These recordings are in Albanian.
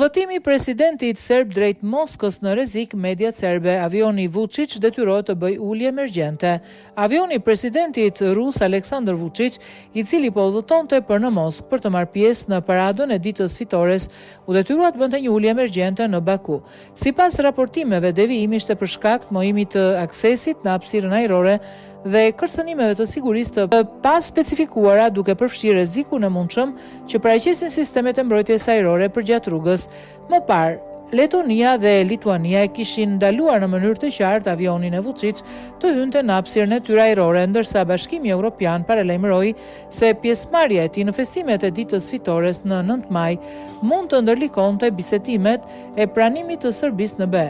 Udhëtimi i presidentit serb drejt Moskës në rrezik, mediat serbe. Avioni Vučić detyrohet të bëjë ulje emergjente. Avioni i presidentit rus Aleksandar Vučić, i cili po udhëtonte për në Moskë për të marrë pjesë në paradën e ditës fitores, u detyrua të bënte një ulje emergjente në Baku. Sipas raportimeve, devijimi ishte për shkak të mojimit të aksesit në hapësirën ajrore dhe kërcënimeve të sigurisë të pa specifikuara, duke përfshirë rrezikun e mundshëm që paraqesin sistemet e mbrojtjes ajrore përgjatë rrugës. Më parë, Letonia dhe Lituania e kishin ndaluar në mënyrë të qartë avionin e Vučić të hynte në hapësirën e tyre ajrore, ndërsa Bashkimi Evropian paralajmëroi se pjesëmarrja e tij në festimet e ditës fitores në 9 maj mund të ndërlikonte bisedimet e pranimit të Serbisë në BE.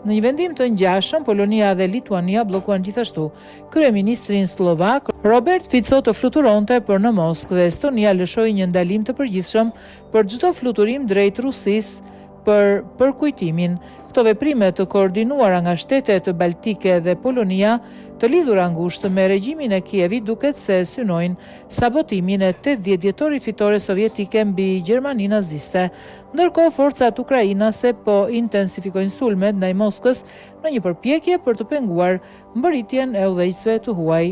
Në një vendim të ngjashëm, Polonia dhe Lituania bllokuan gjithashtu kryeministrin slovak Robert Fico të fluturonte për në Moskë dhe Estonia lëshoi një ndalim të përgjithshëm për çdo fluturim drejt Rusisë për përkujtimin. Këto veprime të koordinuara nga shtetet baltike dhe Polonia, të lidhura ngushtë me regjimin e Kievit, duket se synojnë sabotimin e 80 dhjetorit fitore sovjetike mbi Gjermaninë naziste. Ndërkohë, forcat ukrainase po intensifikojnë sulmet ndaj Moskës në një përpjekje për të penguar mbërritjen e udhëheqësve të huaj.